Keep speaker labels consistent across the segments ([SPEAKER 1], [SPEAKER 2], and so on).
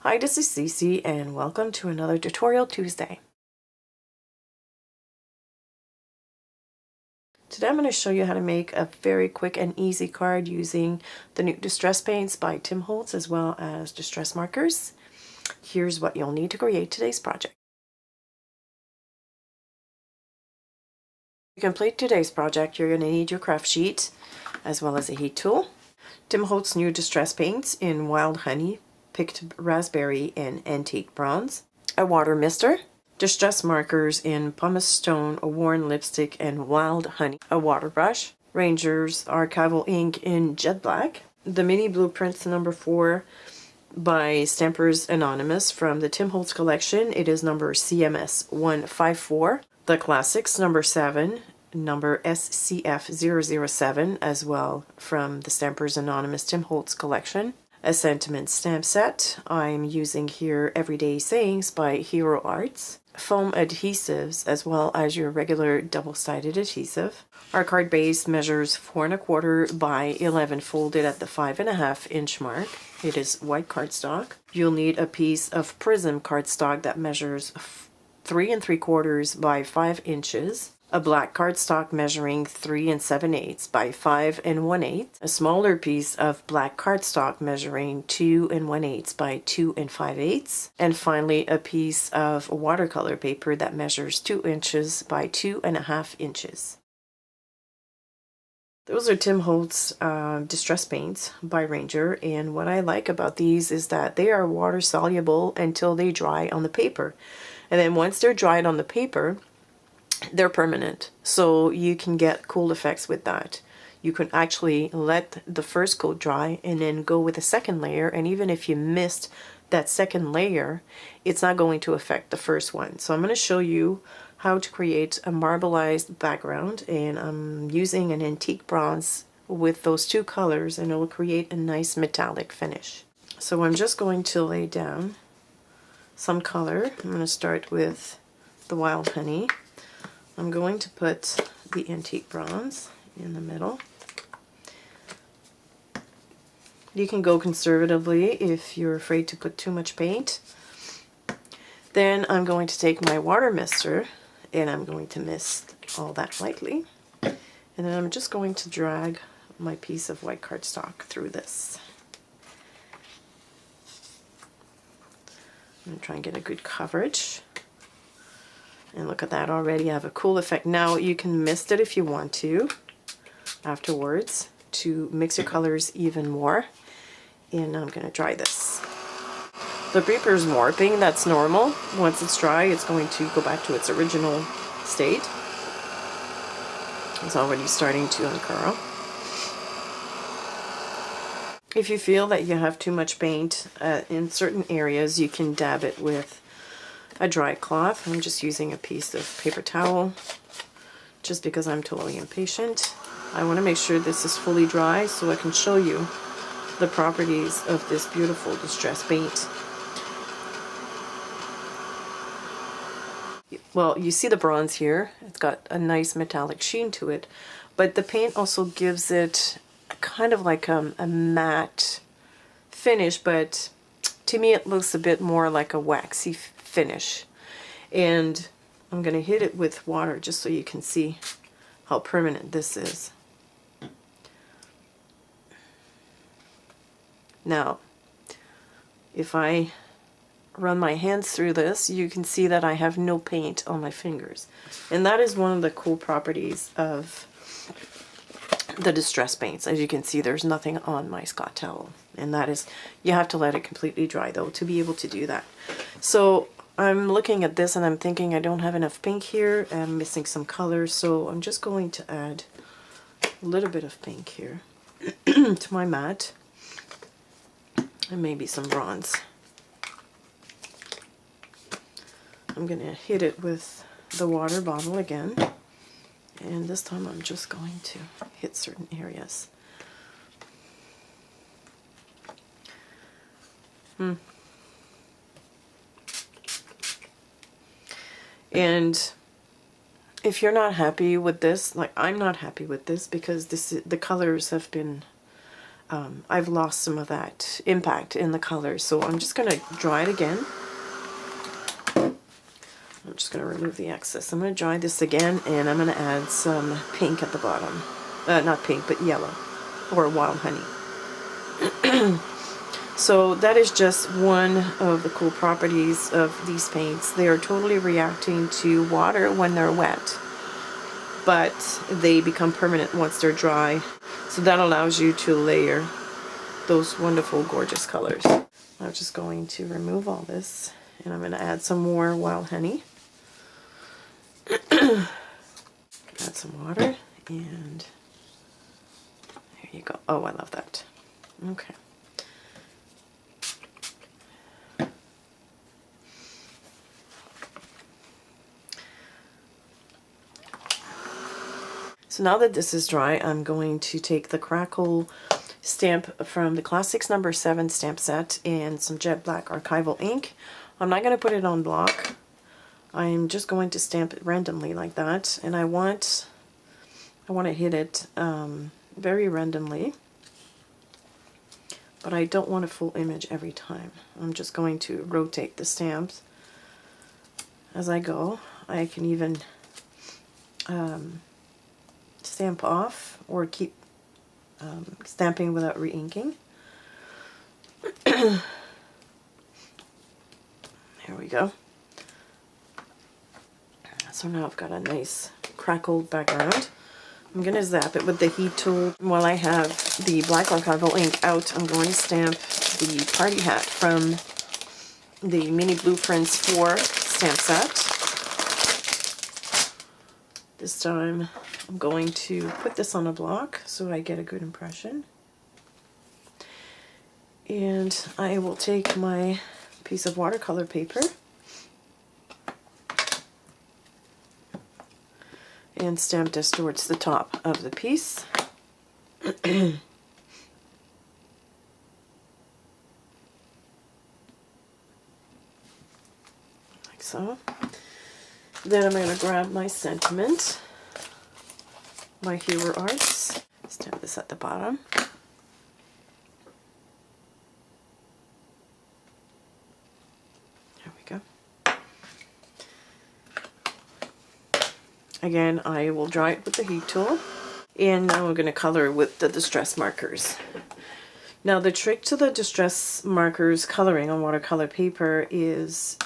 [SPEAKER 1] Hi, this is Cece and welcome to another Tutorial Tuesday. Today I'm going to show you how to make a very quick and easy card using the new distress paints by Tim Holtz as well as distress markers. Here's what you'll need to create today's project. To complete today's project, you're going to need your craft sheet as well as a heat tool. Tim Holtz new distress paints in Wild Honey, Picked Raspberry, and Antique Bronze, a water mister, distress markers in pumice stone, a worn lipstick, and Wild Honey, a water brush, Ranger's archival ink in jet black, the mini blueprints number 4 by Stampers Anonymous from the Tim Holtz collection. It is number CMS 154, the classics number 7, number SCF007 as well from the Stampers Anonymous Tim Holtz collection. A sentiment stamp set. I'm using here Everyday Sayings by Hero Arts. Foam adhesives as well as your regular double-sided adhesive. Our card base measures 4 1/4 by 11 folded at the 5.5 inch mark. It is white cardstock. You'll need a piece of Prism cardstock that measures 3 3/4 by 5 inches. A black cardstock measuring 3 7/8 by 5 1/8, a smaller piece of black cardstock measuring 2 1/8 by 2 5/8, and finally a piece of watercolor paper that measures 2 inches by 2.5 inches. Those are Tim Holtz distress paints by Ranger, and what I like about these is that they are water soluble until they dry on the paper, and then once they're dried on the paper, they're permanent, so you can get cool effects with that. You can actually let the first coat dry and then go with a second layer, and even if you missed that second layer, it's not going to affect the first one. So I'm going to show you how to create a marbleized background, and I'm using an antique bronze with those two colors, and it will create a nice metallic finish. So I'm just going to lay down some color. I'm going to start with the Wild Honey. I'm going to put the antique bronze in the middle. You can go conservatively if you're afraid to put too much paint. Then I'm going to take my water mister and I'm going to mist all that lightly. And then I'm just going to drag my piece of white cardstock through this. I'm going to try and get a good coverage. And look at that, already I have a cool effect. Now you can mist it if you want to afterwards to mix your colors even more. And I'm going to dry this. The paper is warping, that's normal. Once it's dry, it's going to go back to its original state. It's already starting to uncurl. If you feel that you have too much paint in certain areas, you can dab it with a dry cloth. I'm just using a piece of paper towel just because I'm totally impatient. I want to make sure this is fully dry so I can show you the properties of this beautiful distress paint. Well, you see the bronze here. It's got a nice metallic sheen to it, but the paint also gives it kind of like a matte finish, but to me it looks a bit more like a waxy finish. And I'm going to hit it with water just so you can see how permanent this is. Now, if I run my hands through this, you can see that I have no paint on my fingers. And that is one of the cool properties of the distress paints. As you can see, there's nothing on my Scott towel. And that is, you have to let it completely dry though to be able to do that. So I'm looking at this and I'm thinking I don't have enough pink here. I'm missing some colors, so I'm just going to add a little bit of pink here to my mat. And maybe some bronze. I'm going to hit it with the water bottle again. And this time I'm just going to hit certain areas. And if you're not happy with this, like I'm not happy with this because the colors have been I've lost some of that impact in the colors. So I'm just going to dry it again. I'm just going to remove the excess. I'm going to dry this again, and I'm going to add some pink at the bottom. Not pink, but yellow, or wild honey. So that is just one of the cool properties of these paints. They are totally reacting to water when they're wet, but they become permanent once they're dry. So that allows you to layer those wonderful, gorgeous colors. I'm just going to remove all this, and I'm going to add some more wild honey. Add some water, and there you go. Oh, I love that. Okay. So now that this is dry, I'm going to take the Crackle stamp from the Classics No. 7 stamp set and some jet black archival ink. I'm not going to put it on block. I'm just going to stamp it randomly like that, and I want to hit it very randomly, but I don't want a full image every time. I'm just going to rotate the stamps as I go. I can even stamp off or keep stamping without re-inking. There we go. So now I've got a nice crackled background. I'm going to zap it with the heat tool. While I have the black archival ink out, I'm going to stamp the party hat from the Mini Blueprints 4 stamp set. This time I'm going to put this on a block so I get a good impression. And I will take my piece of watercolor paper and stamp this towards the top of the piece. Like so. Then I'm going to grab my sentiment, my Hero Arts, stamp this at the bottom. There we go. Again, I will dry it with the heat tool, and now I'm going to color with the distress markers. Now the trick to the distress markers coloring on watercolor paper is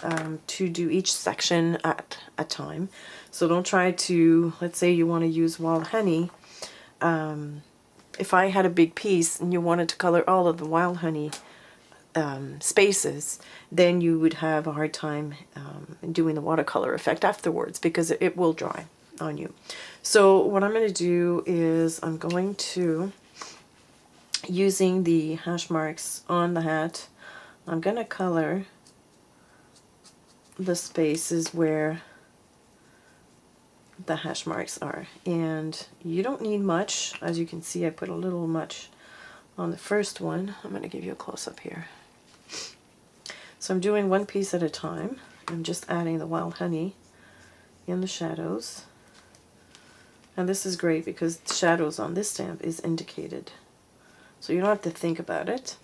[SPEAKER 1] to do each section at a time. So don't try to, let's say you want to use wild honey. If I had a big piece and you wanted to color all of the wild honey spaces, then you would have a hard time doing the watercolor effect afterwards, because it will dry on you. So what I'm going to do is I'm going to, using the hash marks on the hat, I'm going to color the spaces where the hash marks are. And you don't need much. As you can see, I put a little much on the first one. I'm going to give you a close-up here. So I'm doing one piece at a time. I'm just adding the wild honey in the shadows. And this is great because the shadows on this stamp is indicated, so you don't have to think about it.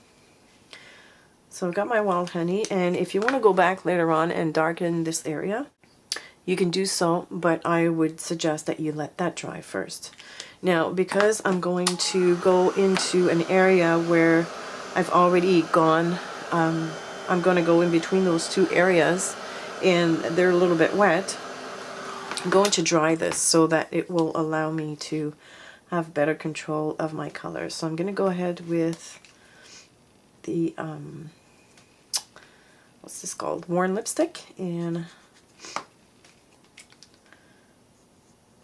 [SPEAKER 1] So I've got my wild honey, and if you want to go back later on and darken this area, you can do so, but I would suggest that you let that dry first. Now, because I'm going to go into an area where I've already gone, I'm going to go in between those two areas, and they're a little bit wet. I'm going to dry this so that it will allow me to have better control of my colors. So I'm going to go ahead with the, what's this called? Worn lipstick, and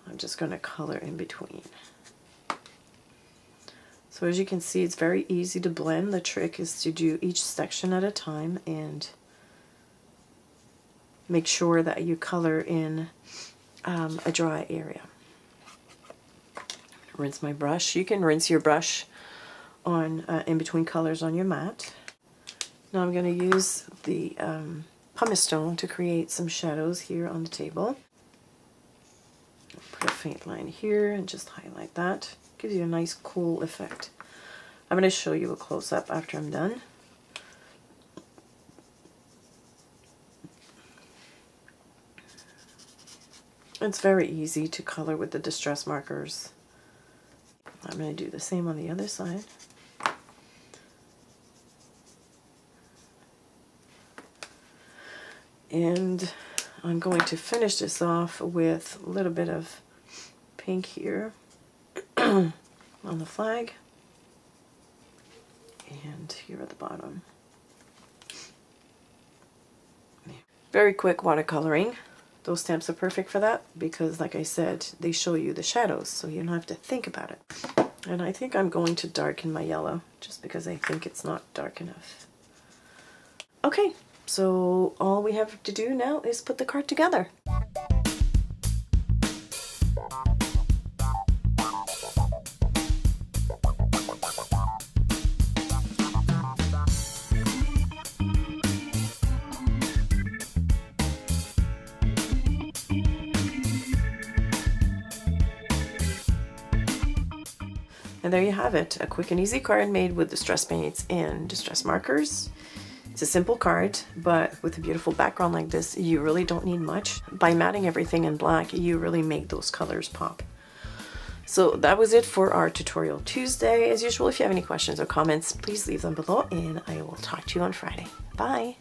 [SPEAKER 1] I'm just going to color in between. So as you can see, it's very easy to blend. The trick is to do each section at a time and make sure that you color in a dry area. Rinse my brush. You can rinse your brush on in between colors on your mat. Now I'm going to use the pumice stone to create some shadows here on the table. Put a faint line here and just highlight that. Gives you a nice cool effect. I'm going to show you a close-up after I'm done. It's very easy to color with the distress markers. I'm going to do the same on the other side. And I'm going to finish this off with a little bit of pink here on the flag and here at the bottom. Very quick watercoloring. Those stamps are perfect for that because, like I said, they show you the shadows, so you don't have to think about it. And I think I'm going to darken my yellow just because I think it's not dark enough. Okay, so all we have to do now is put the card together. And there you have it, a quick and easy card made with distress paints and distress markers. It's a simple card, but with a beautiful background like this, you really don't need much. By matting everything in black, you really make those colors pop. So that was it for our tutorial Tuesday. As usual, if you have any questions or comments, please leave them below, and I will talk to you on Friday. Bye!